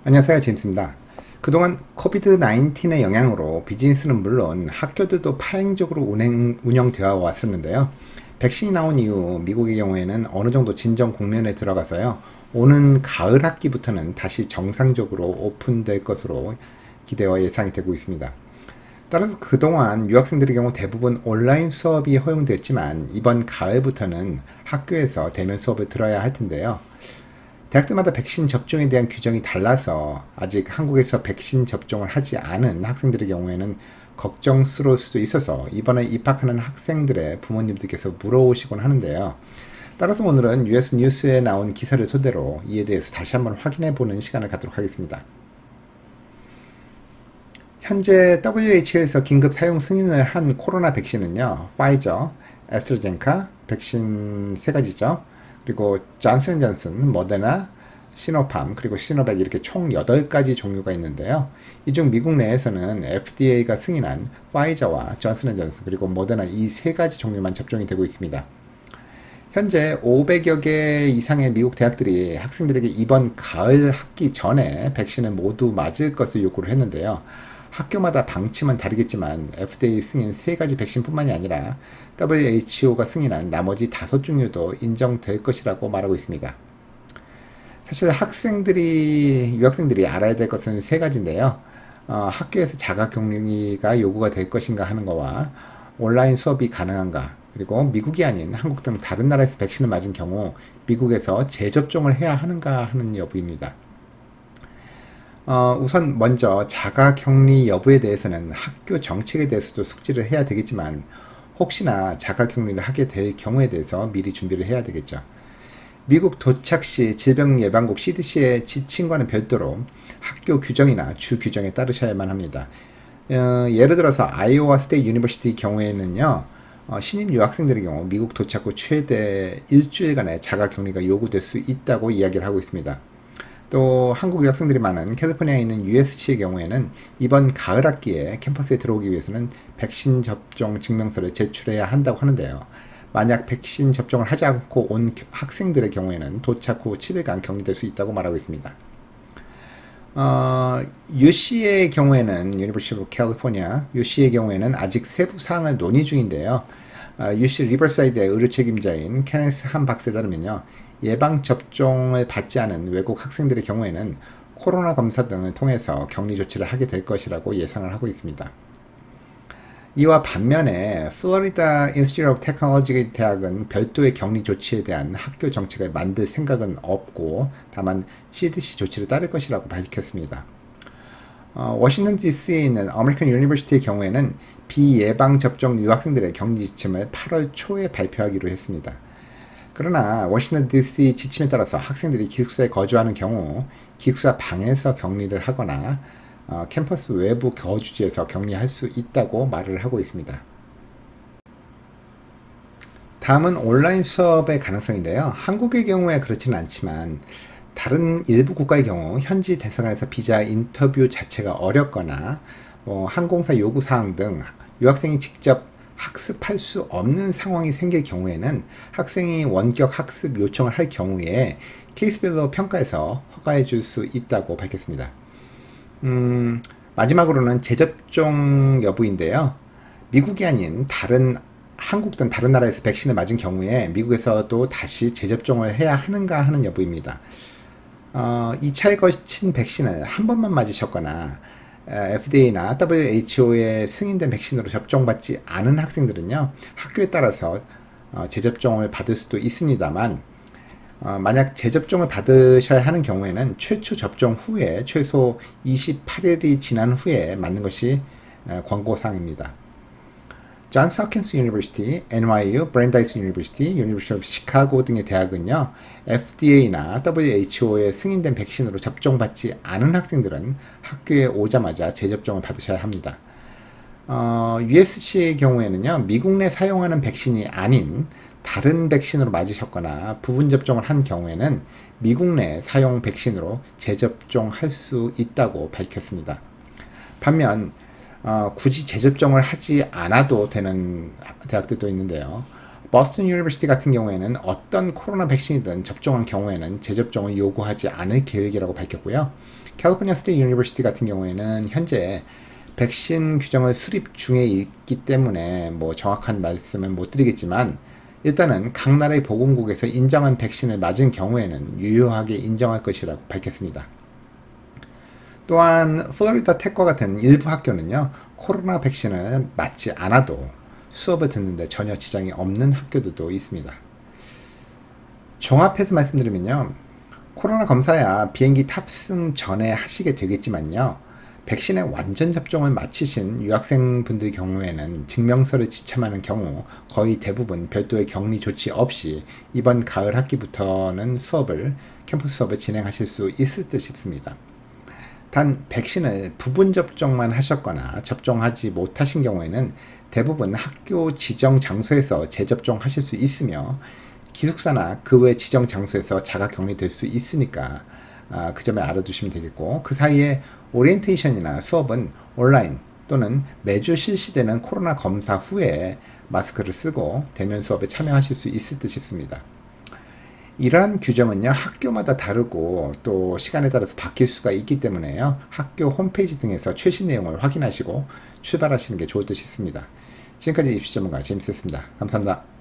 안녕하세요, 제임스입니다. 그동안 코비드-19의 영향으로 비즈니스는 물론 학교들도 파행적으로 운영되어 왔었는데요. 백신이 나온 이후 미국의 경우에는 어느 정도 진정 국면에 들어가서요. 오는 가을 학기부터는 다시 정상적으로 오픈될 것으로 기대와 예상이 되고 있습니다. 따라서 그동안 유학생들의 경우 대부분 온라인 수업이 허용되었지만 이번 가을부터는 학교에서 대면 수업을 들어야 할 텐데요. 대학들마다 백신 접종에 대한 규정이 달라서 아직 한국에서 백신 접종을 하지 않은 학생들의 경우에는 걱정스러울 수도 있어서 이번에 입학하는 학생들의 부모님들께서 물어오시곤 하는데요. 따라서 오늘은 US 뉴스에 나온 기사를 토대로 이에 대해서 다시 한번 확인해보는 시간을 갖도록 하겠습니다. 현재 WHO에서 긴급 사용 승인을 한 코로나 백신은요, 파이저, 애스트라제네카 백신 3가지죠. 그리고 존슨앤존슨, 모데나, 시노팜, 그리고 시노백 이렇게 총 8가지 종류가 있는데요. 이 중 미국 내에서는 FDA가 승인한 파이저와 존슨앤존슨 그리고 모데나 이 3가지 종류만 접종이 되고 있습니다. 현재 500여 개 이상의 미국 대학들이 학생들에게 이번 가을 학기 전에 백신을 모두 맞을 것을 요구를 했는데요. 학교마다 방침은 다르겠지만 FDA 승인 3가지 백신뿐만이 아니라 WHO가 승인한 나머지 5종류도 인정될 것이라고 말하고 있습니다. 사실 유학생들이 알아야 될 것은 3가지인데요. 학교에서 자가격리가 요구가 될 것인가 하는 거와 온라인 수업이 가능한가, 그리고 미국이 아닌 한국 등 다른 나라에서 백신을 맞은 경우 미국에서 재접종을 해야 하는가 하는 여부입니다. 우선 먼저 자가격리 여부에 대해서는 학교 정책에 대해서도 숙지를 해야 되겠지만 혹시나 자가격리를 하게 될 경우에 대해서 미리 준비를 해야 되겠죠. 미국 도착 시 질병예방국 CDC의 지침과는 별도로 학교 규정이나 주 규정에 따르셔야만 합니다. 예를 들어서 아이오와 스테이트 유니버시티 경우에는요, 신입 유학생들의 경우 미국 도착 후 최대 일주일간의 자가격리가 요구될 수 있다고 이야기를 하고 있습니다. 또 한국 유학생들이 많은 캘리포니아에 있는 USC의 경우에는 이번 가을 학기에 캠퍼스에 들어오기 위해서는 백신 접종 증명서를 제출해야 한다고 하는데요. 만약 백신 접종을 하지 않고 온 학생들의 경우에는 도착 후 7일간 격리될 수 있다고 말하고 있습니다. UC의 경우에는 University of California, UC의 경우에는 아직 세부 사항을 논의 중인데요. UC 리버사이드의 의료 책임자인 케네스 한 박사에 따르면요. 예방접종을 받지 않은 외국 학생들의 경우에는 코로나 검사 등을 통해서 격리 조치를 하게 될 것이라고 예상을 하고 있습니다. 이와 반면에 플로리다 인스티튜트 오브 테크놀로지 대학은 별도의 격리 조치에 대한 학교 정책을 만들 생각은 없고 다만 CDC 조치를 따를 것이라고 밝혔습니다. 워싱턴 DC에 있는 아메리칸 유니버시티의 경우에는 비예방접종 유학생들의 격리 지침을 8월 초에 발표하기로 했습니다. 그러나 워싱턴 DC 지침에 따라서 학생들이 기숙사에 거주하는 경우 기숙사 방에서 격리를 하거나 캠퍼스 외부 거주지에서 격리할 수 있다고 말을 하고 있습니다. 다음은 온라인 수업의 가능성인데요. 한국의 경우에 그렇지는 않지만 다른 일부 국가의 경우 현지 대사관에서 비자 인터뷰 자체가 어렵거나 항공사 요구사항 등 유학생이 직접 학습할 수 없는 상황이 생길 경우에는 학생이 원격 학습 요청을 할 경우에 케이스별로 평가해서 허가해 줄 수 있다고 밝혔습니다. 마지막으로는 재접종 여부인데요. 미국이 아닌 한국 등 다른 나라에서 백신을 맞은 경우에 미국에서도 다시 재접종을 해야 하는가 하는 여부입니다. 2차에 걸친 백신을 한 번만 맞으셨거나 FDA나 WHO의 승인된 백신으로 접종받지 않은 학생들은요, 학교에 따라서 재접종을 받을 수도 있습니다만 만약 재접종을 받으셔야 하는 경우에는 최초 접종 후에 최소 28일이 지난 후에 맞는 것이 권고사항입니다. 존스 홉킨스 유니버시티, NYU, 브랜다이스 유니버시티, 유니버시티 오브 시카고 등의 대학은요, FDA나 WHO의 승인된 백신으로 접종받지 않은 학생들은 학교에 오자마자 재접종을 받으셔야 합니다. USC의 경우에는요, 미국 내 사용하는 백신이 아닌 다른 백신으로 맞으셨거나 부분 접종을 한 경우에는 미국 내 사용 백신으로 재접종할 수 있다고 밝혔습니다. 반면 굳이 재접종을 하지 않아도 되는 대학들도 있는데요. 버스턴 유니버시티 같은 경우에는 어떤 코로나 백신이든 접종한 경우에는 재접종을 요구하지 않을 계획이라고 밝혔고요. 캘리포니아 스테이트 유니버시티 같은 경우에는 현재 백신 규정을 수립 중에 있기 때문에 뭐 정확한 말씀은 못 드리겠지만 일단은 각 나라의 보건국에서 인정한 백신을 맞은 경우에는 유효하게 인정할 것이라고 밝혔습니다. 또한 플로리다 텍과 같은 일부 학교는요, 코로나 백신을 맞지 않아도 수업을 듣는데 전혀 지장이 없는 학교들도 있습니다. 종합해서 말씀드리면요, 코로나 검사야 비행기 탑승 전에 하시게 되겠지만요, 백신의 완전 접종을 마치신 유학생분들 경우에는 증명서를 지참하는 경우 거의 대부분 별도의 격리 조치 없이 이번 가을 학기부터는 캠퍼스 수업을 진행하실 수 있을 듯 싶습니다. 단 백신을 부분 접종만 하셨거나 접종하지 못하신 경우에는 대부분 학교 지정 장소에서 재접종하실 수 있으며 기숙사나 그 외 지정 장소에서 자가 격리될 수 있으니까 그 점을 알아두시면 되겠고, 그 사이에 오리엔테이션이나 수업은 온라인 또는 매주 실시되는 코로나 검사 후에 마스크를 쓰고 대면 수업에 참여하실 수 있을 듯 싶습니다. 이러한 규정은요, 학교마다 다르고 또 시간에 따라서 바뀔 수가 있기 때문에요, 학교 홈페이지 등에서 최신 내용을 확인하시고 출발하시는 게 좋을 듯 싶습니다. 지금까지 입시 전문가 제임스였습니다. 감사합니다.